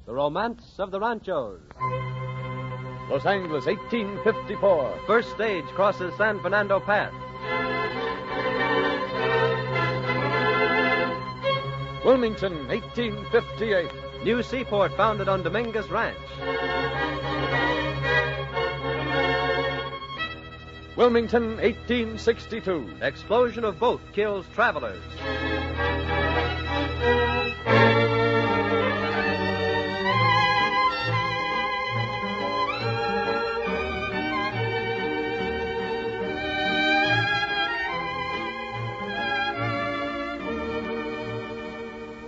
The Romance of the Ranchos. Los Angeles, 1854. First stage crosses San Fernando Pass. Wilmington, 1858. New seaport founded on Dominguez Ranch. Wilmington, 1862. Explosion of boat kills travelers.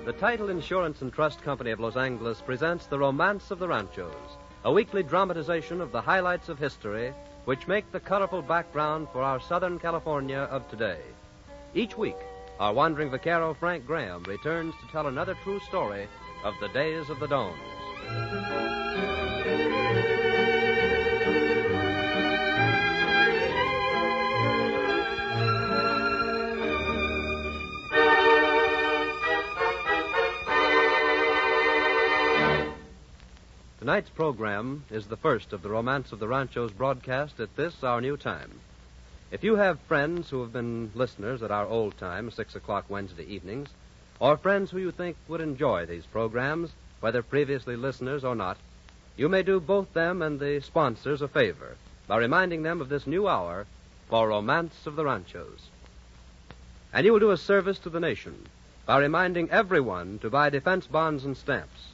The Title Insurance and Trust Company of Los Angeles presents The Romance of the Ranchos, a weekly dramatization of the highlights of history which make the colorful background for our Southern California of today. Each week, our wandering vaquero Frank Graham returns to tell another true story of the days of the Dones. Tonight's program is the first of the Romance of the Ranchos broadcast at this, our new time. If you have friends who have been listeners at our old time, 6 o'clock Wednesday evenings, or friends who you think would enjoy these programs, whether previously listeners or not, you may do both them and the sponsors a favor by reminding them of this new hour for Romance of the Ranchos. And you will do a service to the nation by reminding everyone to buy defense bonds and stamps,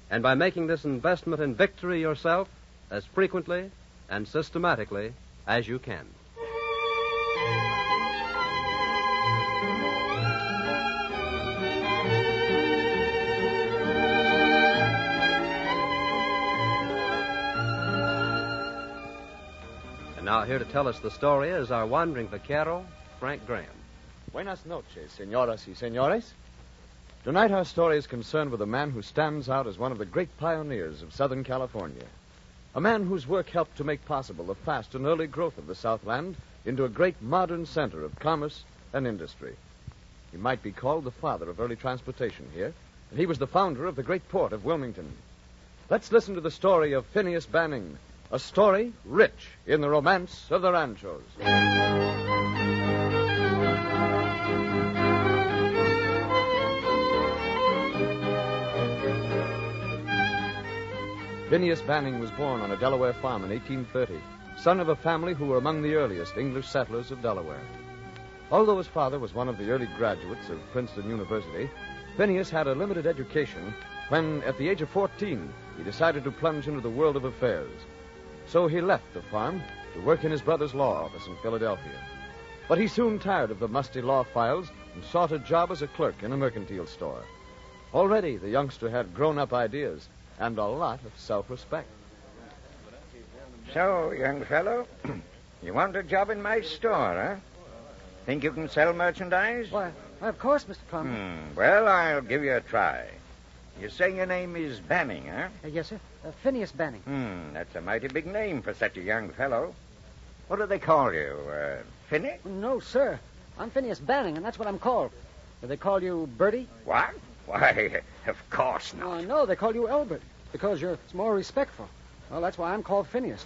and by making this investment in victory yourself as frequently and systematically as you can. And now here to tell us the story is our wandering vaquero, Frank Graham. Buenas noches, señoras y señores. Tonight our story is concerned with a man who stands out as one of the great pioneers of Southern California. A man whose work helped to make possible the fast and early growth of the Southland into a great modern center of commerce and industry. He might be called the father of early transportation here, and he was the founder of the great port of Wilmington. Let's listen to the story of Phineas Banning, a story rich in the romance of the Ranchos. Phineas Banning was born on a Delaware farm in 1830, son of a family who were among the earliest English settlers of Delaware. Although his father was one of the early graduates of Princeton University, Phineas had a limited education when, at the age of 14, he decided to plunge into the world of affairs. So he left the farm to work in his brother's law office in Philadelphia. But he soon tired of the musty law files and sought a job as a clerk in a mercantile store. Already, the youngster had grown-up ideas and a lot of self-respect. So, young fellow, you want a job in my store, huh? Think you can sell merchandise? Why, of course, Mr. Plummer. Well, I'll give you a try. You say your name is Banning, huh? Yes, sir. Phineas Banning. That's a mighty big name for such a young fellow. What do they call you, Phineas? No, sir. I'm Phineas Banning, and that's what I'm called. Do they call you Bertie? What? Why, of course not. Oh, no, they call you Elbert, because you're more respectful. Well, that's why I'm called Phineas.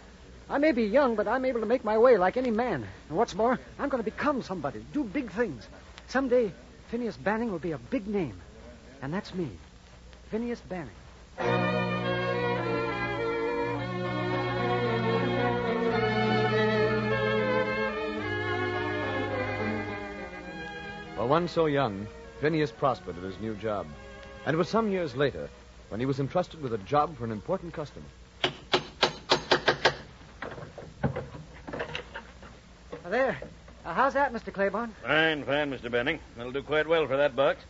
I may be young, but I'm able to make my way like any man. And what's more, I'm going to become somebody, do big things. Someday, Phineas Banning will be a big name. And that's me, Phineas Banning. For one so young, Phineas prospered at his new job. And it was some years later when he was entrusted with a job for an important customer. There. How's that, Mr. Claiborne? Fine, Mr. Benning. That'll do quite well for that box.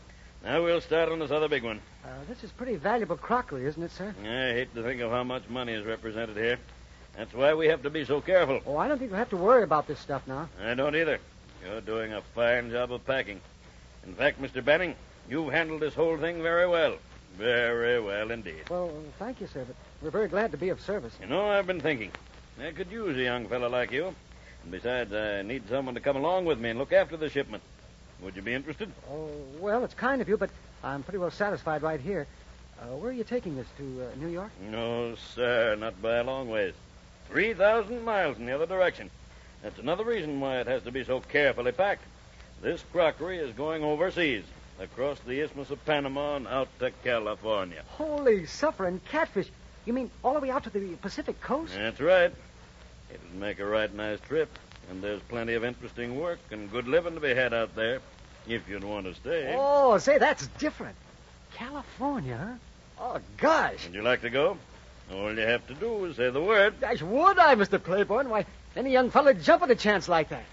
Now we'll start on this other big one. This is pretty valuable crockery, isn't it, sir? I hate to think of how much money is represented here. That's why we have to be so careful. Oh, I don't think we'll have to worry about this stuff now. I don't either. You're doing a fine job of packing. In fact, Mr. Benning, you've handled this whole thing very well. Very well indeed. Well, thank you, sir, but we're very glad to be of service. You know, I've been thinking. I could use a young fellow like you. And besides, I need someone to come along with me and look after the shipment. Would you be interested? Oh, well, it's kind of you, but I'm pretty well satisfied right here. Where are you taking us, to New York? No, sir, not by a long ways. 3,000 miles in the other direction. That's another reason why it has to be so carefully packed. This crockery is going overseas, across the Isthmus of Panama and out to California. Holy suffering catfish. You mean all the way out to the Pacific coast? That's right. It'll make a right nice trip, and there's plenty of interesting work and good living to be had out there, if you'd want to stay. Oh, say, that's different. California, huh? Oh, gosh. Would you like to go? All you have to do is say the word. Gosh, would I, Mr. Claiborne? Why, any young fella'd jump at a chance like that.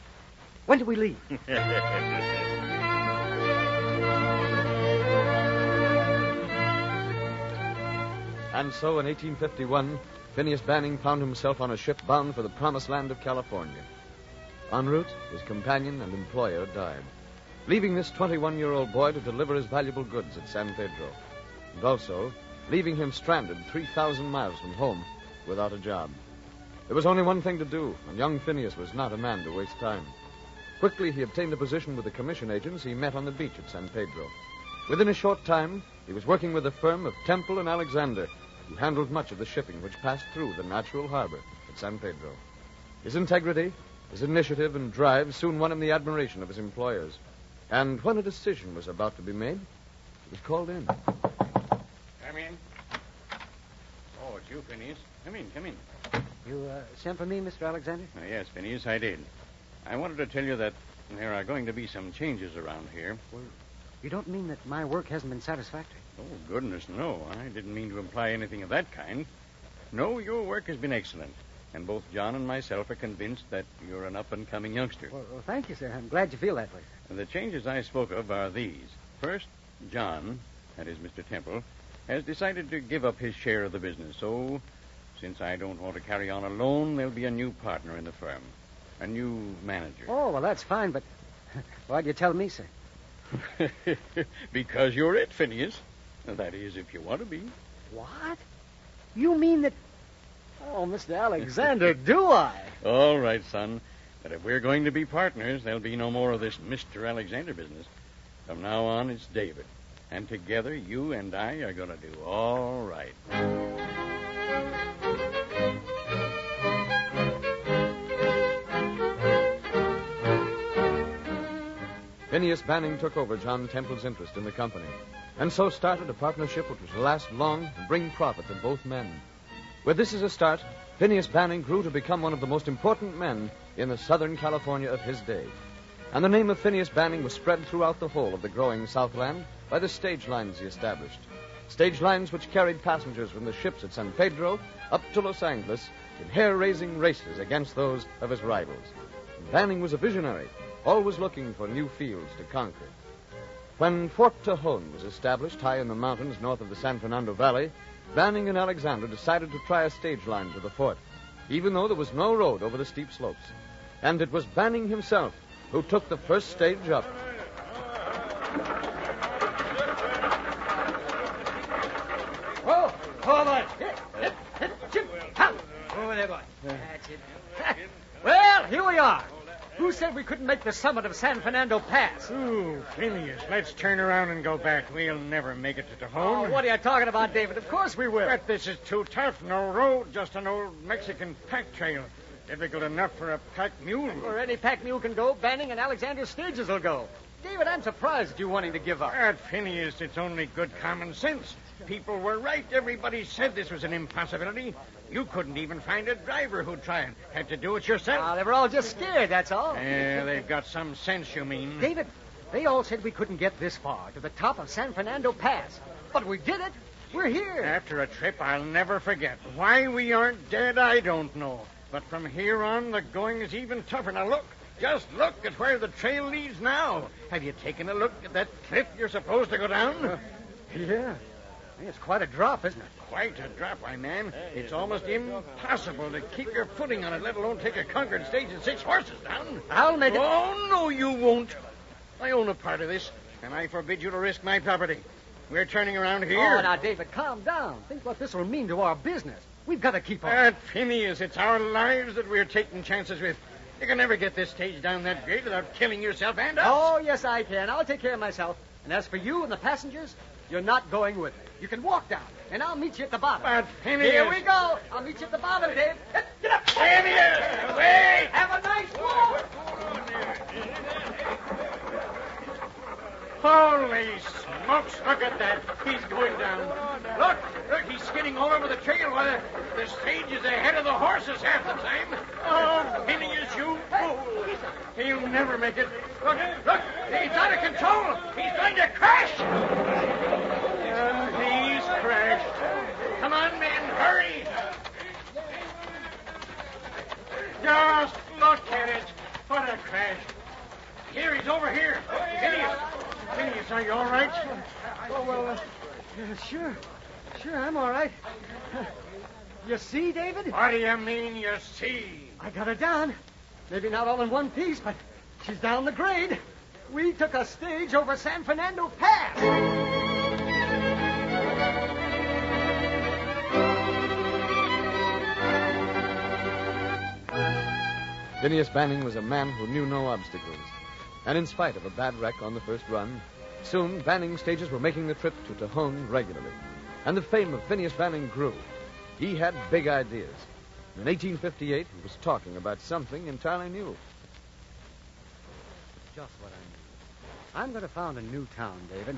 When do we leave? And so, in 1851, Phineas Banning found himself on a ship bound for the promised land of California. En route, his companion and employer died, leaving this 21-year-old boy to deliver his valuable goods at San Pedro, and also leaving him stranded 3,000 miles from home without a job. There was only one thing to do, and young Phineas was not a man to waste time. Quickly, he obtained a position with the commission agents he met on the beach at San Pedro. Within a short time, he was working with the firm of Temple and Alexander, who handled much of the shipping which passed through the natural harbor at San Pedro. His integrity, his initiative, and drive soon won him the admiration of his employers. And when a decision was about to be made, he was called in. Come in. Oh, it's you, Phineas. Come in. You sent for me, Mr. Alexander? Yes, Phineas, I did. I wanted to tell you that there are going to be some changes around here. Well, you don't mean that my work hasn't been satisfactory? Oh, goodness, no. I didn't mean to imply anything of that kind. No, your work has been excellent. And both John and myself are convinced that you're an up-and-coming youngster. Well, thank you, sir. I'm glad you feel that way. And the changes I spoke of are these. First, John, that is Mr. Temple, has decided to give up his share of the business. So, since I don't want to carry on alone, there'll be a new partner in the firm. A new manager. Oh, well, that's fine, but why'd you tell me, sir? Because you're it, Phineas. That is, if you want to be. What? You mean that... Oh, Mr. Alexander, do I? All right, son. But if we're going to be partners, there'll be no more of this Mr. Alexander business. From now on, it's David. And together, you and I are going to do all right. Phineas Banning took over John Temple's interest in the company, and so started a partnership which was to last long and bring profit to both men. With this as a start, Phineas Banning grew to become one of the most important men in the Southern California of his day. And the name of Phineas Banning was spread throughout the whole of the growing Southland by the stage lines he established. Stage lines which carried passengers from the ships at San Pedro up to Los Angeles in hair-raising races against those of his rivals. Banning was a visionary, always looking for new fields to conquer. When Fort Tejon was established high in the mountains north of the San Fernando Valley, Banning and Alexander decided to try a stage line to the fort, even though there was no road over the steep slopes. And it was Banning himself who took the first stage up. Oh, boy. Over there, boy. That's it. Well, here we are. Who said we couldn't make the summit of San Fernando Pass? Ooh, Phineas, let's turn around and go back. We'll never make it to Tejon. Oh, what are you talking about, David? Of course we will. But this is too tough. No road, just an old Mexican pack trail. Difficult enough for a pack mule. Where any pack mule can go, Banning and Alexander's stages will go. David, I'm surprised at you wanting to give up. But, Phineas, it's only good common sense. People were right. Everybody said this was an impossibility. You couldn't even find a driver who'd try it. Had to do it yourself. Ah, they were all just scared, that's all. They've got some sense, you mean. David, they all said we couldn't get this far, to the top of San Fernando Pass. But we did it. We're here. After a trip I'll never forget. Why we aren't dead, I don't know. But from here on, the going is even tougher. Now, look. Just look at where the trail leads now. Have you taken a look at that cliff you're supposed to go down? Yeah. It's quite a drop, isn't it? Quite a drop, my man. It's almost impossible to keep your footing on it, let alone take a Concord stage and 6 horses down. I'll make it. Oh, no, you won't. I own a part of this, and I forbid you to risk my property. We're turning around here. Oh, now, David, calm down. Think what this will mean to our business. We've got to keep on. But, Phineas, it's our lives that we're taking chances with. You can never get this stage down that grade without killing yourself and us. Oh, yes, I can. I'll take care of myself. And as for you and the passengers, You're not going with me. You can walk down, and I'll meet you at the bottom. But Phineas... Here we go. I'll meet you at the bottom, Dave. Get up. Phineas, wait! Have a nice walk. Holy smokes, look at that. He's going down. Look, he's skidding all over the trail while the stage is ahead of the horses half the time. Oh, Phineas, you fool. He'll never make it. Look, he's out of control. He's going to crash. He's crashed. Come on, men, hurry. Just look at it. What a crash. Here, he's over here. Phineas, are you all right? Oh, well, sure. Sure, I'm all right. You see, David? What do you mean you see? I got her down. Maybe not all in one piece, but she's down the grade. We took a stage over San Fernando Pass. Phineas Banning was a man who knew no obstacles. And in spite of a bad wreck on the first run, soon Banning stages were making the trip to Tejon regularly. And the fame of Phineas Banning grew. He had big ideas. In 1858, he was talking about something entirely new. Just what I need. I'm going to found a new town, David.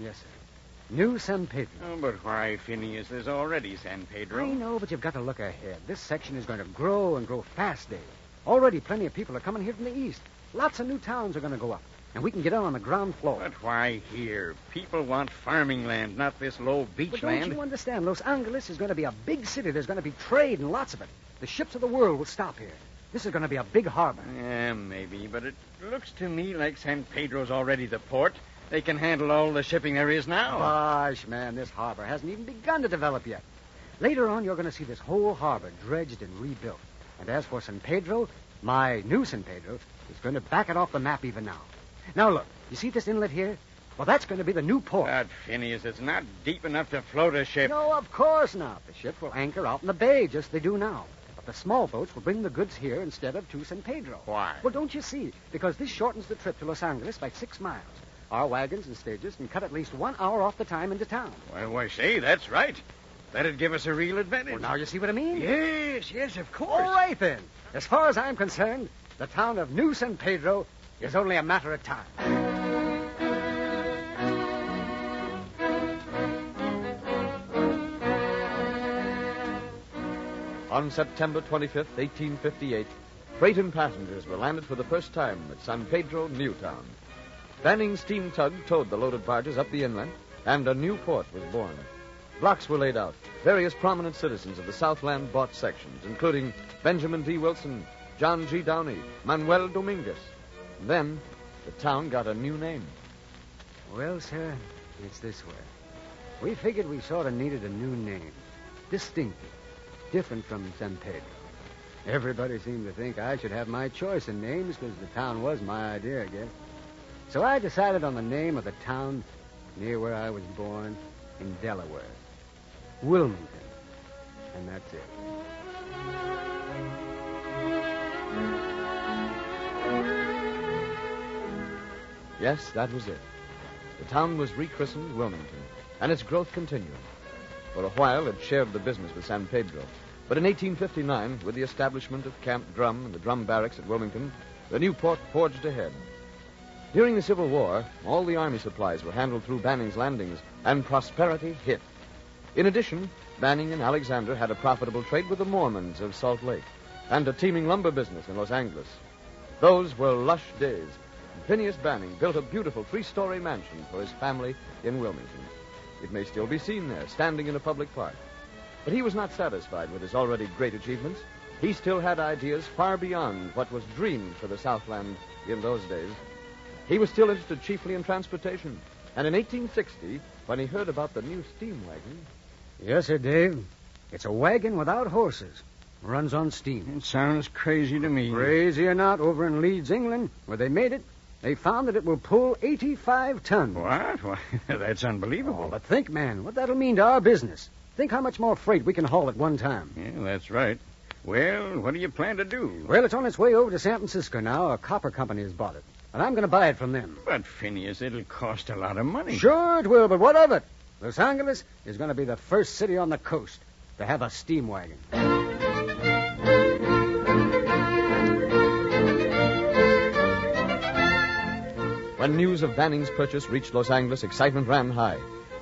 Yes, sir. New San Pedro. Oh, but why, Phineas? There's already San Pedro. I know, but you've got to look ahead. This section is going to grow and grow fast, Dave. Already plenty of people are coming here from the east. Lots of new towns are going to go up, and we can get on the ground floor. But why here? People want farming land, not this low beach but land. Don't you understand? Los Angeles is going to be a big city. There's going to be trade and lots of it. The ships of the world will stop here. This is going to be a big harbor. Yeah, maybe, but it looks to me like San Pedro's already the port. They can handle all the shipping there is now. Gosh, man, this harbor hasn't even begun to develop yet. Later on, you're going to see this whole harbor dredged and rebuilt. And as for San Pedro, my new San Pedro is going to back it off the map even now. Now, look, you see this inlet here? Well, that's going to be the new port. But, Phineas, it's not deep enough to float a ship. No, of course not. The ships will anchor out in the bay, just as they do now. But the small boats will bring the goods here instead of to San Pedro. Why? Well, don't you see? Because this shortens the trip to Los Angeles by 6 miles. Our wagons and stages can cut at least 1 hour off the time into town. Well, I say, that's right. That'd give us a real advantage. Well, now you see what I mean? Yes, of course. All right, then. As far as I'm concerned, the town of New San Pedro is only a matter of time. On September 25th, 1858, freight and passengers were landed for the first time at San Pedro, Newtown. Banning's steam tug towed the loaded barges up the inlet, and a new port was born. Blocks were laid out. Various prominent citizens of the Southland bought sections, including Benjamin D. Wilson, John G. Downey, Manuel Dominguez. And then, the town got a new name. Well, sir, it's this way. We figured we sort of needed a new name. Distinctive. Different from San Pedro. Everybody seemed to think I should have my choice in names because the town was my idea, I guess. So I decided on the name of the town near where I was born in Delaware. Wilmington. And that's it. Yes, that was it. The town was rechristened Wilmington, and its growth continued. For a while, it shared the business with San Pedro. But in 1859, with the establishment of Camp Drum and the drum barracks at Wilmington, the new port forged ahead. During the Civil War, all the army supplies were handled through Banning's landings, and prosperity hit. In addition, Banning and Alexander had a profitable trade with the Mormons of Salt Lake and a teeming lumber business in Los Angeles. Those were lush days. Phineas Banning built a beautiful 3-story mansion for his family in Wilmington. It may still be seen there, standing in a public park. But he was not satisfied with his already great achievements. He still had ideas far beyond what was dreamed for the Southland in those days. He was still interested chiefly in transportation. And in 1860, when he heard about the new steam wagon... Yes, sir, Dave. It's a wagon without horses. Runs on steam. It sounds crazy to me. Crazy or not, over in Leeds, England, where they made it, they found that it will pull 85 tons. What? Why, that's unbelievable. Oh, but think, man, what that'll mean to our business. Think how much more freight we can haul at one time. Yeah, that's right. Well, what do you plan to do? Well, it's on its way over to San Francisco now. A copper company has bought it. and I'm going to buy it from them. But, Phineas, it'll cost a lot of money. Sure it will, but what of it? Los Angeles is going to be the first city on the coast to have a steam wagon. When news of Banning's purchase reached Los Angeles, excitement ran high.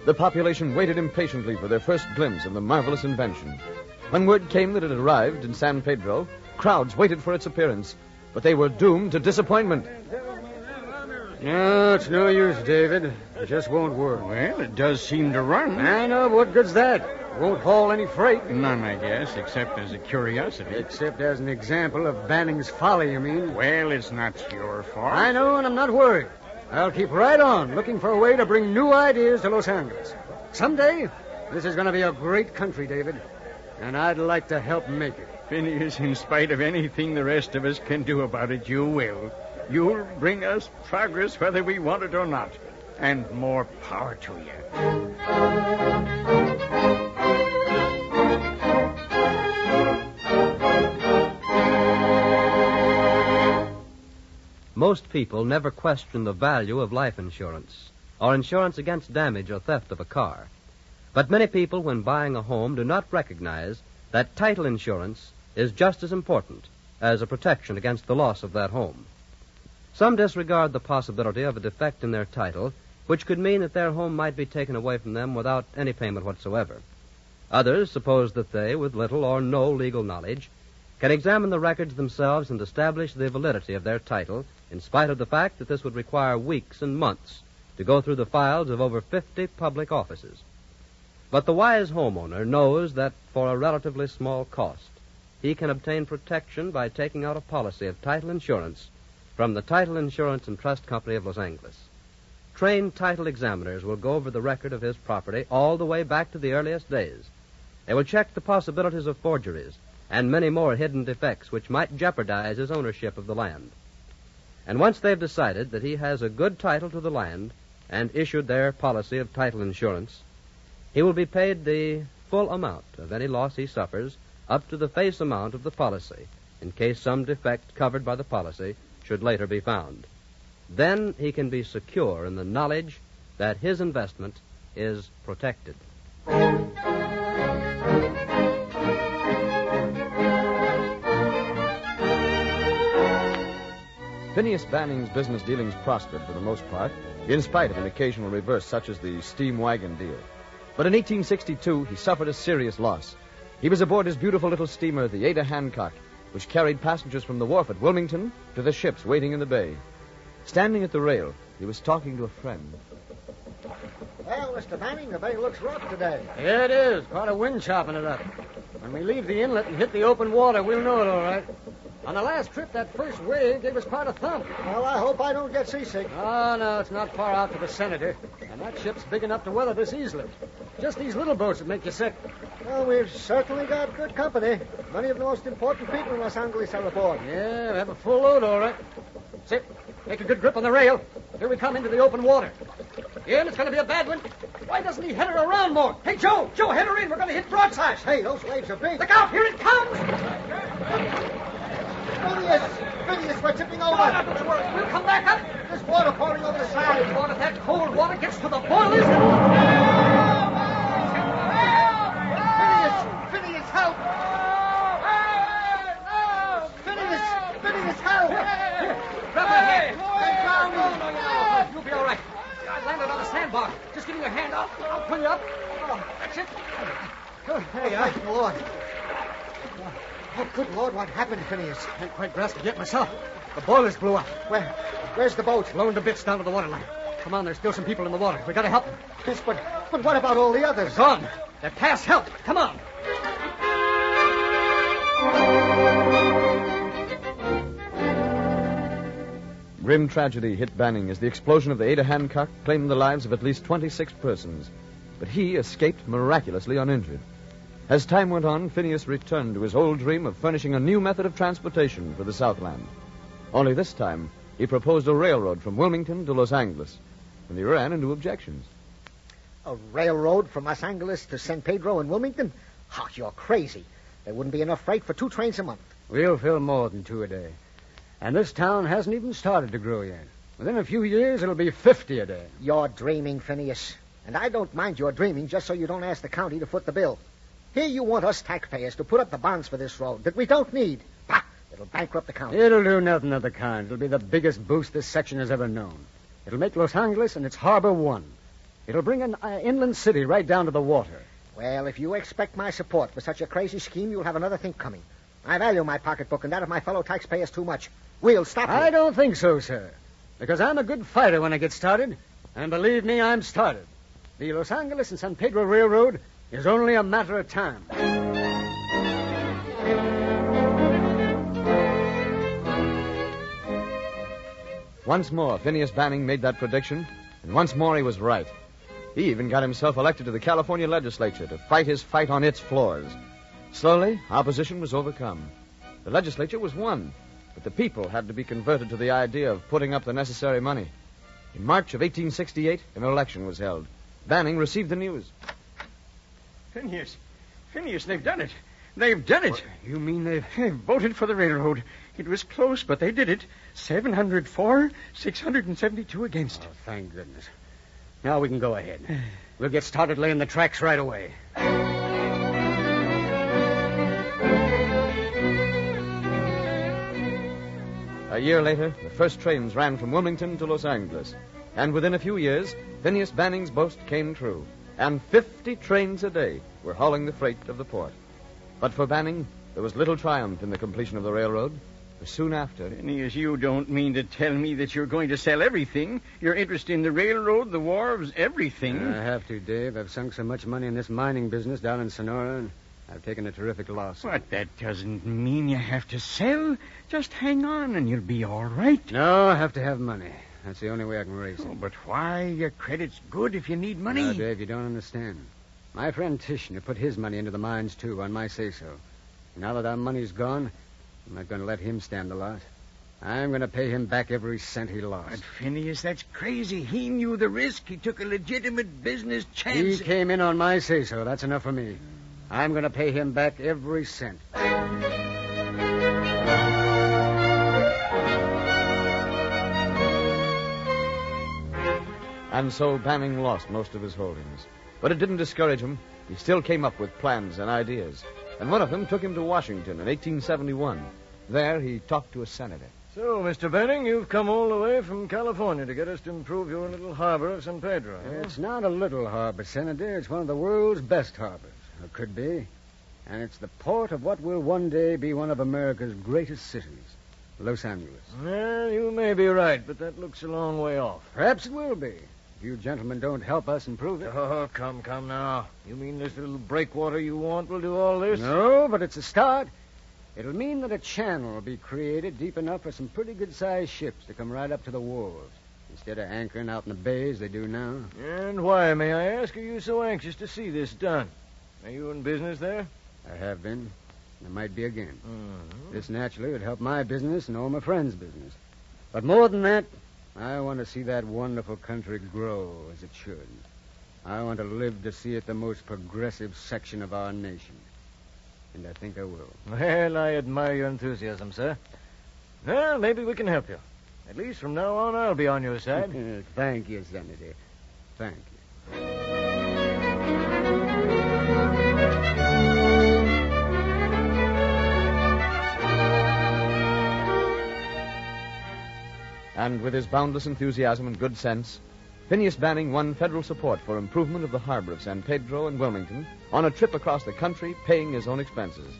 The population waited impatiently for their first glimpse of the marvelous invention. When word came that it had arrived in San Pedro, crowds waited for its appearance, but they were doomed to disappointment. No, it's no use, David. It just won't work. Well, it does seem to run. I know, but what good's that? It won't haul any freight. None, I guess, except as a curiosity. Except as an example of Banning's folly, you mean? Well, it's not your fault. I know, and I'm not worried. I'll keep right on looking for a way to bring new ideas to Los Angeles. Someday, this is going to be a great country, David, and I'd like to help make it. Phineas, in spite of anything the rest of us can do about it, you will. You'll bring us progress whether we want it or not. And more power to you. Most people never question the value of life insurance or insurance against damage or theft of a car. But many people, when buying a home, do not recognize that title insurance is just as important as a protection against the loss of that home. Some disregard the possibility of a defect in their title, which could mean that their home might be taken away from them without any payment whatsoever. Others suppose that they, with little or no legal knowledge, can examine the records themselves and establish the validity of their title, in spite of the fact that this would require weeks and months to go through the files of over 50 public offices. But the wise homeowner knows that for a relatively small cost, he can obtain protection by taking out a policy of title insurance from the Title Insurance and Trust Company of Los Angeles. Trained title examiners will go over the record of his property all the way back to the earliest days. They will check the possibilities of forgeries and many more hidden defects which might jeopardize his ownership of the land. And once they've decided that he has a good title to the land and issued their policy of title insurance, he will be paid the full amount of any loss he suffers up to the face amount of the policy in case some defect covered by the policy should later be found. Then he can be secure in the knowledge that his investment is protected. Phineas Banning's business dealings prospered for the most part, in spite of an occasional reverse such as the steam wagon deal. But in 1862, he suffered a serious loss. He was aboard his beautiful little steamer, the Ada Hancock, which carried passengers from the wharf at Wilmington to the ships waiting in the bay. Standing at the rail, he was talking to a friend. Well, Mr. Banning, the bay looks rough today. Yeah, it is. Quite a wind chopping it up. When we leave the inlet and hit the open water, we'll know it all right. On the last trip, that first wave gave us quite a thump. Well, I hope I don't get seasick. Oh, no, it's not far out to the Senator. And that ship's big enough to weather this easily. Just these little boats would make you sick. Well, we've certainly got good company. Many of the most important people in Los Angeles are aboard. Yeah, we have a full load, all right. Sit. Make a good grip on the rail. Here we come into the open water. Yeah, and it's going to be a bad one. Why doesn't he head her around more? Hey, Joe! Joe, head her in. We're going to hit broadside. Hey, those waves are big. Look out! Here it comes! Phineas, we're tipping over. No, don't you worry. We'll come back up. There's water pouring over the side. What if that cold water gets to the boilers? Phineas, help! Phineas, help! Grab my hand. I'm drowning. You'll be all right. I landed on a sandbar. Just give me your hand. I'll pull you up. Oh, that's it. Hey, thank the Lord. Oh, good Lord, what happened, Phineas? Can't quite grasp it yet myself. The boilers blew up. Where's the boat? Blown to bits down to the waterline. Come on, there's still some people in the water. We gotta help them. Yes, but what about all the others? They're gone. They're past help. Come on. Grim tragedy hit Banning as the explosion of the Ada Hancock claimed the lives of at least 26 persons. But he escaped miraculously uninjured. As time went on, Phineas returned to his old dream of furnishing a new method of transportation for the Southland. Only this time, he proposed a railroad from Wilmington to Los Angeles, and he ran into objections. A railroad from Los Angeles to San Pedro and Wilmington? Oh, you're crazy. There wouldn't be enough freight for 2 trains a month. We'll fill more than 2 a day. And this town hasn't even started to grow yet. Within a few years, it'll be 50 a day. You're dreaming, Phineas. And I don't mind your dreaming just so you don't ask the county to foot the bill. Here you want us taxpayers to put up the bonds for this road that we don't need. Bah! It'll bankrupt the county. It'll do nothing of the kind. It'll be the biggest boost this section has ever known. It'll make Los Angeles and its harbor one. It'll bring an inland city right down to the water. Well, if you expect my support for such a crazy scheme, you'll have another thing coming. I value my pocketbook and that of my fellow taxpayers too much. We'll stop I you. don't think so, sir. Because I'm a good fighter when I get started. And believe me, I'm started. The Los Angeles and San Pedro Railroad is only a matter of time. Once more, Phineas Banning made that prediction, and once more he was right. He even got himself elected to the California legislature to fight his fight on its floors. Slowly, opposition was overcome. The legislature was won, but the people had to be converted to the idea of putting up the necessary money. In March of 1868, an election was held. Banning received the news. Phineas, they've done it. They've done it. You mean they've... They voted for the railroad. It was close, but they did it. 704, 672 against. Oh, thank goodness. Now we can go ahead. We'll get started laying the tracks right away. A year later, the first trains ran from Wilmington to Los Angeles. And within a few years, Phineas Banning's boast came true. And 50 trains a day were hauling the freight of the port. But for Banning, there was little triumph in the completion of the railroad. For soon after... Phineas, you don't mean to tell me that you're going to sell everything? Your interest in the railroad, the wharves, everything? I have to, Dave. I've sunk so much money in this mining business down in Sonora, and I've taken a terrific loss. But that doesn't mean you have to sell. Just hang on and you'll be all right. No, I have to have money. That's the only way I can raise it. Oh, but why? Your credit's good if you need money. No, Dave, you don't understand. My friend Tishner put his money into the mines, too, on my say-so. Now that our money's gone, I'm not going to let him stand the loss. I'm going to pay him back every cent he lost. But, Phineas, that's crazy. He knew the risk. He took a legitimate business chance. He came in on my say-so. That's enough for me. I'm going to pay him back every cent. And so Banning lost most of his holdings. But it didn't discourage him. He still came up with plans and ideas. And one of them took him to Washington in 1871. There he talked to a senator. So, Mr. Banning, you've come all the way from California to get us to improve your little harbor of San Pedro. Huh? It's not a little harbor, Senator. It's one of the world's best harbors. Or could be. And it's the port of what will one day be one of America's greatest cities, Los Angeles. Well, you may be right, but that looks a long way off. Perhaps it will be, if you gentlemen don't help us improve it. Oh, come now. You mean this little breakwater you want will do all this? No, but it's a start. It'll mean that a channel will be created deep enough for some pretty good-sized ships to come right up to the wharves, instead of anchoring out in the bay as they do now. And why, may I ask, are you so anxious to see this done? Are you in business there? I have been. I might be again. Mm-hmm. This naturally would help my business and all my friends' business. But more than that, I want to see that wonderful country grow as it should. I want to live to see it the most progressive section of our nation. And I think I will. Well, I admire your enthusiasm, sir. Well, maybe we can help you. At least from now on, I'll be on your side. Thank you, Senator. Thank you. And with his boundless enthusiasm and good sense, Phineas Banning won federal support for improvement of the harbor of San Pedro and Wilmington on a trip across the country, paying his own expenses.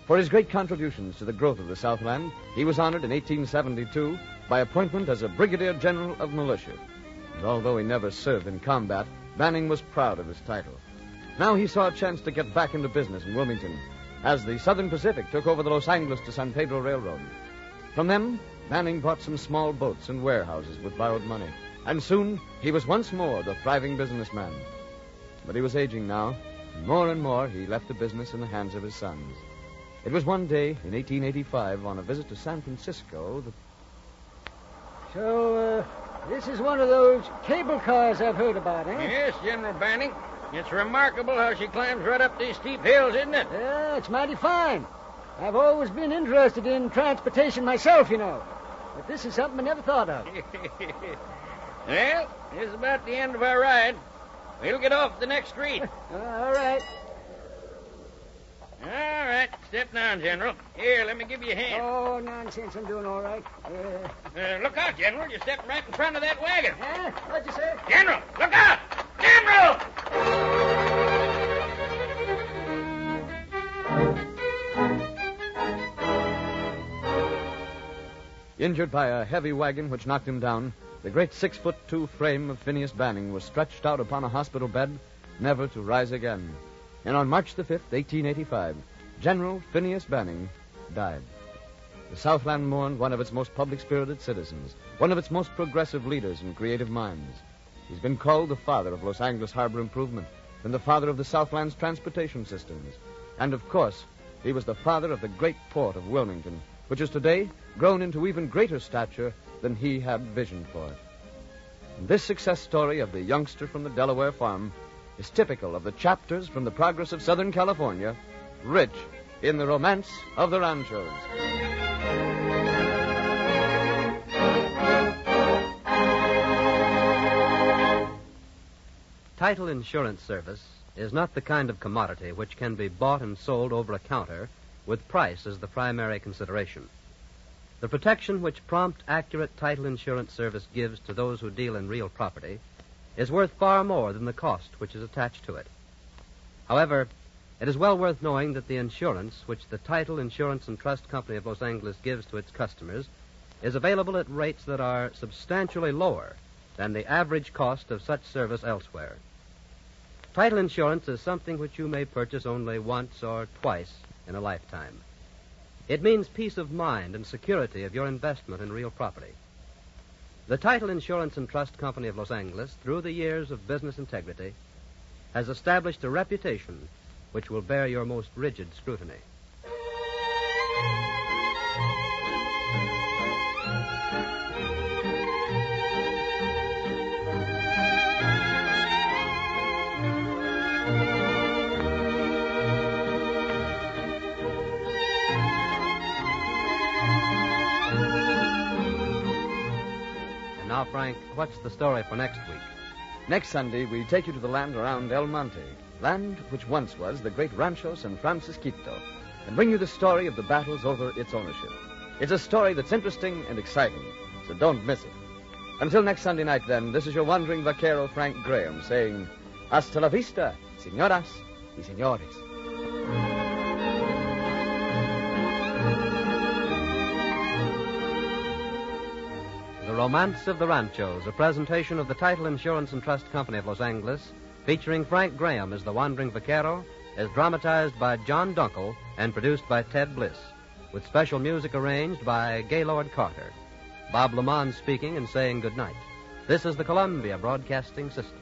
For his great contributions to the growth of the Southland, he was honored in 1872 by appointment as a Brigadier General of Militia. And although he never served in combat, Banning was proud of his title. Now he saw a chance to get back into business in Wilmington as the Southern Pacific took over the Los Angeles to San Pedro Railroad. From them, Banning bought some small boats and warehouses with borrowed money. And soon, he was once more the thriving businessman. But he was aging now, and more he left the business in the hands of his sons. It was one day in 1885, on a visit to San Francisco, that... So, this is one of those cable cars I've heard about, eh? Yes, General Banning. It's remarkable how she climbs right up these steep hills, isn't it? Yeah, it's mighty fine. I've always been interested in transportation myself, you know. but this is something I never thought of. Well, this is about the end of our ride. We'll get off the next street. All right. All right. Step down, General. Here, let me give you a hand. Oh, nonsense. I'm doing all right. Look out, General. You're stepping right in front of that wagon. What'd you say? General, look out! General! Injured by a heavy wagon which knocked him down, the great 6'2" frame of Phineas Banning was stretched out upon a hospital bed, never to rise again. And on March the 5th, 1885, General Phineas Banning died. The Southland mourned one of its most public-spirited citizens, one of its most progressive leaders and creative minds. He's been called the father of Los Angeles harbor improvement and the father of the Southland's transportation systems. And, of course, he was the father of the great port of Wilmington, which is today grown into even greater stature than he had visioned for it. And this success story of the youngster from the Delaware farm is typical of the chapters from the progress of Southern California, rich in the romance of the Ranchos. Title insurance service is not the kind of commodity which can be bought and sold over a counter with price as the primary consideration. The protection which prompt, accurate title insurance service gives to those who deal in real property is worth far more than the cost which is attached to it. However, it is well worth knowing that the insurance which the Title Insurance and Trust Company of Los Angeles gives to its customers is available at rates that are substantially lower than the average cost of such service elsewhere. Title insurance is something which you may purchase only once or twice in a lifetime. It means peace of mind and security of your investment in real property. The Title Insurance and Trust Company of Los Angeles, through the years of business integrity, has established a reputation which will bear your most rigid scrutiny. Now, Frank, what's the story for next week? Next Sunday, we take you to the land around El Monte, land which once was the great Ranchos and Francisquito, and bring you the story of the battles over its ownership. It's a story that's interesting and exciting, so don't miss it. Until next Sunday night, then, this is your wandering vaquero, Frank Graham, saying, Hasta la vista, señoras y señores. The Romance of the Ranchos, a presentation of the Title Insurance and Trust Company of Los Angeles, featuring Frank Graham as the wandering vaquero, is dramatized by John Dunkel and produced by Ted Bliss, with special music arranged by Gaylord Carter. Bob Lamont speaking and saying good night. This is the Columbia Broadcasting System.